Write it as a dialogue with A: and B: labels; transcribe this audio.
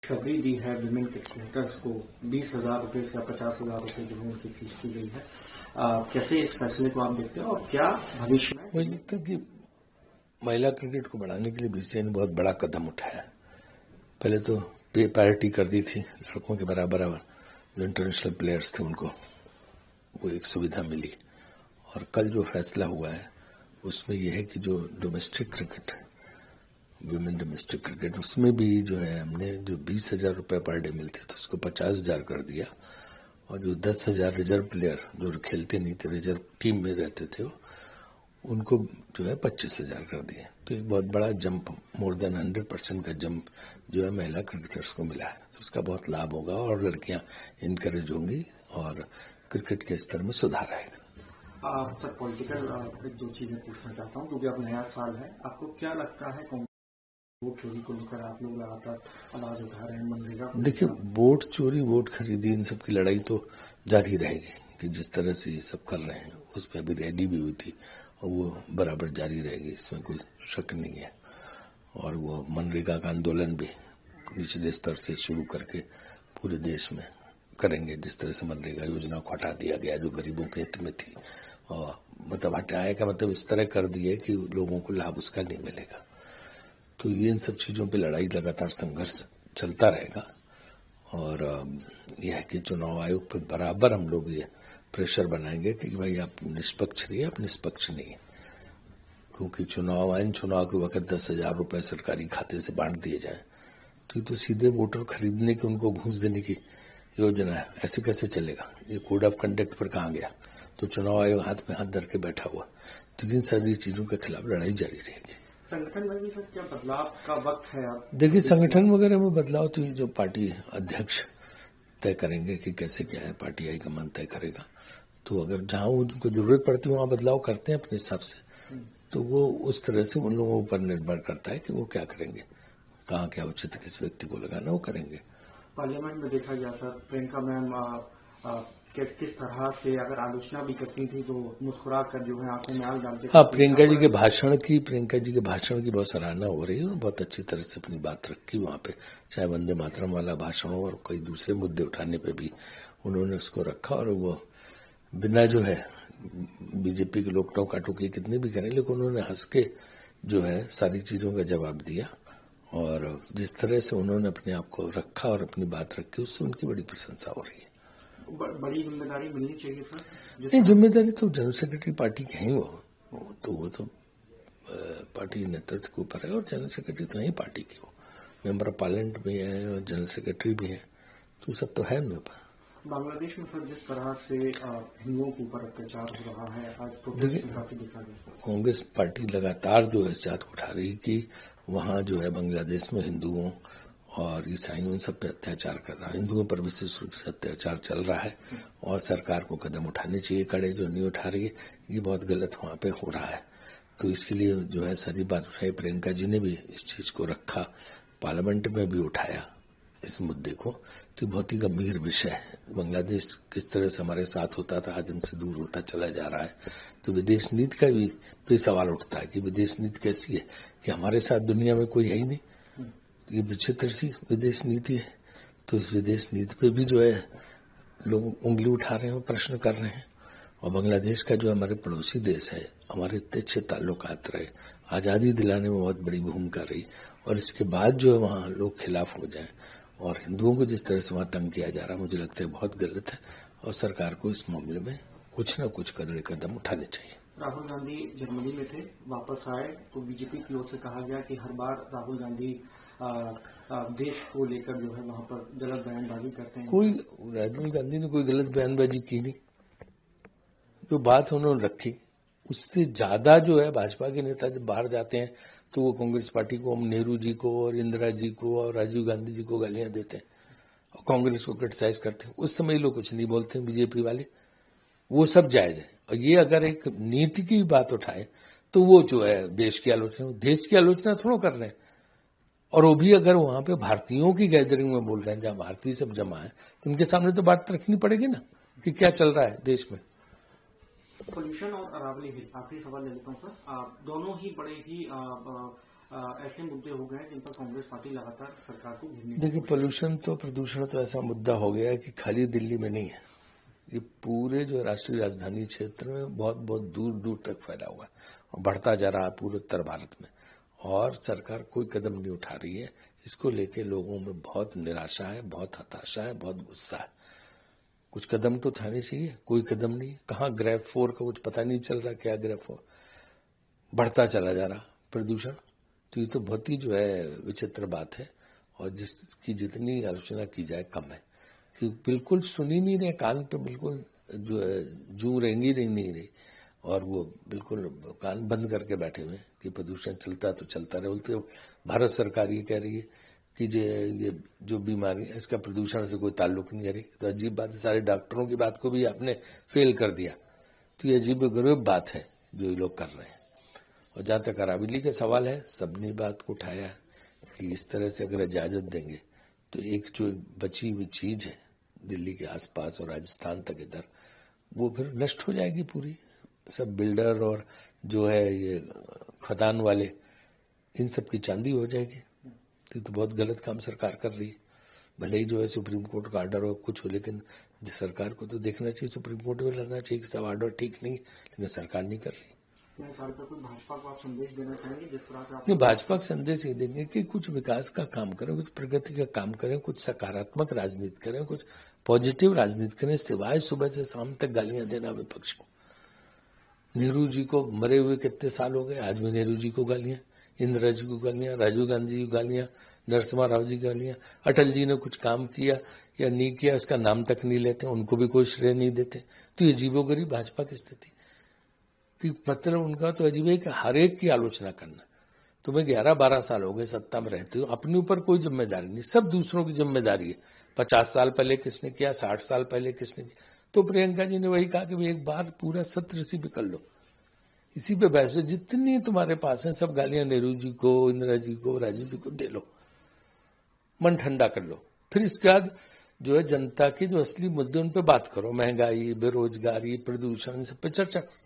A: खुशखबरी दी है women cricketers को 20,000 रुपये से 50,000 रुपये जो है उनकी फीस की गई है। कैसे इस फैसले को आप देखते हैं और क्या भविष्य में?
B: मुझे लगता है कि महिला क्रिकेट को बढ़ाने के लिए बीसीसीआई ने बहुत बड़ा कदम उठाया। पहले तो पे पैरिटी कर दी थी, लड़कों के बराबर जो इंटरनेशनल प्लेयर्स थे उनको वो एक सुविधा मिली। और कल जो फैसला हुआ है उसमें यह है कि जो डोमेस्टिक क्रिकेट है, वुमेन डोमेस्टिक क्रिकेट, उसमें भी जो है हमने जो 20,000 रुपये पर डे मिलते थे उसको 50,000 कर दिया। और जो 10,000 रिजर्व प्लेयर जो खेलते नहीं थे, रिजर्व टीम में रहते थे, उनको जो है 25,000 कर दिए। तो एक बहुत बड़ा जंप, मोर देन 100% का जंप जो है महिला क्रिकेटर्स को मिला है। तो उसका बहुत लाभ होगा और लड़कियां इनकरेज होंगी और क्रिकेट के स्तर में सुधार आएगा।
A: सर, पॉलिटिकल एक दो चीजें पूछना चाहता हूँ क्योंकि अब नया साल है। आपको क्या लगता है वोट चोरी को लेकर आप लोग लगातार आवाज उठा रहे हैं? मनरेगा
B: देखिए, वोट चोरी, वोट खरीदी, इन सब की लड़ाई तो जारी रहेगी कि जिस तरह से ये सब कर रहे हैं उस पर अभी रैली भी हुई थी और वो बराबर जारी रहेगी, इसमें कोई शक नहीं है। और वो मनरेगा का आंदोलन भी निचले स्तर से शुरू करके पूरे देश में करेंगे। जिस तरह से मनरेगा योजना को हटा दिया गया जो गरीबों के हित में थी, और मतलब हटाया का मतलब इस तरह कर दिए कि लोगों को लाभ उसका नहीं मिलेगा। तो ये इन सब चीज़ों पे लड़ाई, लगातार संघर्ष चलता रहेगा। और यह है कि चुनाव आयोग पर बराबर हम लोग ये प्रेशर बनाएंगे कि भाई आप निष्पक्ष रहिए, आप निष्पक्ष नहीं है। क्योंकि चुनाव के वक्त 10,000 रुपये सरकारी खाते से बांट दिए जाए तो ये तो सीधे वोटर खरीदने की, उनको घूस देने की योजना है। ऐसे कैसे चलेगा? ये कोड ऑफ कंडक्ट पर कहाँ गया? तो चुनाव आयोग हाथ में हाथ धर के बैठा हुआ। तो इन सारी चीज़ों के खिलाफ लड़ाई जारी रहेगी।
A: संगठन में भी सर क्या बदलाव का वक्त है? आप
B: देखिए, संगठन वगैरह में बदलाव तो ये जो पार्टी अध्यक्ष तय करेंगे कि कैसे क्या है, पार्टी हाईकमान तय करेगा। तो अगर जहां उनको जरूरत पड़ती है वहां बदलाव करते हैं अपने हिसाब से, तो वो उस तरह से उन लोगों पर निर्भर करता है कि वो क्या करेंगे, कहाँ क्या उचित किस व्यक्ति को लगाना वो करेंगे।
A: पार्लियामेंट में देखा गया सर, प्रियंका मैम किस तरह से अगर आलोचना भी करती थी तो मुस्कुरा कर जो है आंखों में आग डालते।
B: हाँ, प्रियंका जी के भाषण की बहुत सराहना हो रही है और बहुत अच्छी तरह से अपनी बात रखी वहाँ पे, चाहे वंदे मातरम वाला भाषण हो और कई दूसरे मुद्दे उठाने पे भी उन्होंने उसको रखा। और वो बिना जो है बीजेपी के लोग टोका-टोकी कितने भी करें, लेकिन उन्होंने हंस के जो है सारी चीजों का जवाब दिया। और जिस तरह से उन्होंने अपने आप को रखा और अपनी बात रखी, उससे उनकी बड़ी प्रशंसा हो रही है।
A: बड़ी जिम्मेदारी मिलनी चाहिए सर।
B: नहीं, जिम्मेदारी तो जनरल सेक्रेटरी पार्टी के हैं, वो तो पार्टी नेतृत्व के ऊपर है। और जनरल सेक्रेटरी तो नहीं पार्टी की, वो मेंबर ऑफ पार्लियामेंट भी है और जनरल सेक्रेटरी भी है, तो सब तो है उनके पास।
A: बांग्लादेश में सर जिस तरह से हिंदुओं के ऊपर अत्याचार हो रहा है, आज
B: देखिए, कांग्रेस पार्टी लगातार जो है इस बात को उठा रही कि वहाँ जो है बांग्लादेश में हिंदुओं और ईसाइयों सब पे अत्याचार कर रहा है। हिंदुओं पर विशेष रूप से अत्याचार चल रहा है और सरकार को कदम उठाने चाहिए कड़े, जो नहीं उठा रही है ये बहुत गलत वहाँ पे हो रहा है। तो इसके लिए जो है सारी बात उठाई, प्रियंका जी ने भी इस चीज को रखा, पार्लियामेंट में भी उठाया इस मुद्दे को। तो बहुत ही गंभीर विषय है। बांग्लादेश किस तरह से हमारे साथ होता था, आज हमसे दूर होता चला जा रहा है। तो विदेश नीति का भी सवाल उठता है कि विदेश नीति कैसी है, कि हमारे साथ दुनिया में कोई है ही नहीं, ये विचित्र सी विदेश नीति है। तो इस विदेश नीति पे भी जो है लोग उंगली उठा रहे हैं, प्रश्न कर रहे हैं। और बांग्लादेश का जो हमारे पड़ोसी देश है, हमारे इतने अच्छे ताल्लुकात रहे, आज़ादी दिलाने में बहुत बड़ी भूमिका रही, और इसके बाद जो है वहाँ लोग खिलाफ हो जाएं और हिंदुओं को जिस तरह से वहाँ तंग किया जा रहा है, मुझे लगता है बहुत गलत है। और सरकार को इस मामले में कुछ न कुछ कड़े कदम उठाने चाहिए।
A: राहुल गांधी जर्मनी में थे, वापस आए तो बीजेपी की ओर से कहा गया कि हर बार राहुल गांधी देश को लेकर जो है वहाँ पर गलत बयानबाजी करते हैं।
B: राहुल गांधी ने कोई गलत बयानबाजी की नहीं। जो बात उन्होंने रखी उससे ज्यादा जो है भाजपा के नेता जब बाहर जाते हैं तो वो कांग्रेस पार्टी को, हम नेहरू जी को और इंदिरा जी को और राजीव गांधी जी को गालियां देते हैं और कांग्रेस को क्रिटिसाइज करते हैं। उस समय लोग कुछ नहीं बोलते हैं बीजेपी वाले, वो सब जायज है। और ये अगर एक नीति की बात उठाए तो वो जो है देश की आलोचना थोड़ा कर रहे हैं। और वो भी अगर वहां पे भारतीयों की गैदरिंग में बोल रहे हैं, जहां भारतीय सब जमा है, तो उनके सामने तो बात रखनी पड़ेगी ना कि क्या चल रहा है देश में।
A: पोल्यूशन और अरावली हिल, आखिरी सवाल ले लेता हूँ सर। दोनों ही बड़े ही ऐसे मुद्दे हो गए हैं जिन पर कांग्रेस पार्टी लगातार सरकार को घेरने की
B: देखिए, प्रदूषण तो ऐसा मुद्दा हो गया है कि खाली दिल्ली में नहीं है, ये पूरे जो राष्ट्रीय राजधानी क्षेत्र में बहुत बहुत दूर दूर तक फैला हुआ है और बढ़ता जा रहा है पूरे उत्तर भारत में, और सरकार कोई कदम नहीं उठा रही है। इसको लेके लोगों में बहुत निराशा है, बहुत हताशा है, बहुत गुस्सा है। कुछ कदम तो उठाने चाहिए, कोई कदम नहीं। कहाँ ग्रेफ 4 का कुछ पता नहीं चल रहा, क्या ग्रेफ 4 बढ़ता चला जा रहा प्रदूषण। तो ये तो बहुत ही जो है विचित्र बात है, और जिसकी जितनी आलोचना की जाए कम है, कि बिल्कुल सुन ही नहीं रहे, कान पे बिल्कुल जो है जू रेंगी नहीं रही, और वो बिल्कुल कान बंद करके बैठे हुए कि प्रदूषण चलता तो चलता रहे। बोलते भारत सरकार ये कह रही है कि ये जो बीमारी है इसका प्रदूषण से कोई ताल्लुक नहीं है। रही तो अजीब बात है, सारे डॉक्टरों की बात को भी आपने फेल कर दिया। तो ये अजीब गरीब बात है जो ये लोग कर रहे हैं। और जहां तक अरावली का सवाल है, सबने बात को उठाया कि इस तरह से अगर इजाजत देंगे तो एक जो बची हुई चीज है दिल्ली के आसपास और राजस्थान तक इधर, वो फिर नष्ट हो जाएगी पूरी। सब बिल्डर और जो है ये खदान वाले, इन सब की चांदी हो जाएगी। तो बहुत गलत काम सरकार कर रही है। भले ही जो है सुप्रीम कोर्ट का ऑर्डर हो, कुछ हो, लेकिन सरकार को तो देखना चाहिए, सुप्रीम कोर्ट में लड़ना चाहिए कि सब ऑर्डर ठीक नहीं, लेकिन सरकार नहीं कर रही।
A: भाजपा को आप संदेश देना चाहेंगे जिस तरह से
B: नहीं, भाजपा का संदेश ये देंगे कि कुछ विकास का काम करें, कुछ प्रगति का काम करें, कुछ सकारात्मक राजनीति करें, कुछ पॉजिटिव राजनीति करें, सिवाय सुबह से शाम तक गालियां देना विपक्ष को। नेहरू जी को मरे हुए कितने साल हो गए, आज भी नेहरू जी को गालियां, इंदिरा जी को गालियां, राजीव गांधी जी को गालियां, नरसिम्हा राव जी को गालियां। अटल जी ने कुछ काम किया या नहीं किया इसका नाम तक नहीं लेते, उनको भी कोई श्रेय नहीं देते। तो ये अजीबोगरीब भाजपा की स्थिति कि मतलब उनका तो अजीब है कि हर एक की आलोचना करना। तुम्हें 11-12 साल हो गए सत्ता में रहते हो, अपने ऊपर कोई जिम्मेदारी नहीं, सब दूसरों की जिम्मेदारी है। 50 साल पहले किसने किया, 60 साल पहले किसने किया। तो प्रियंका जी ने वही कहा कि एक बार पूरा सत्र इसी पे कर लो, इसी पे बहस, जितनी तुम्हारे पास है सब गालियां नेहरू जी को, इंदिरा जी को, राजीव जी को दे लो, मन ठंडा कर लो। फिर इसके बाद जो है जनता के जो असली मुद्दे उन पे बात करो, महंगाई, बेरोजगारी, प्रदूषण, सब पे चर्चा करो।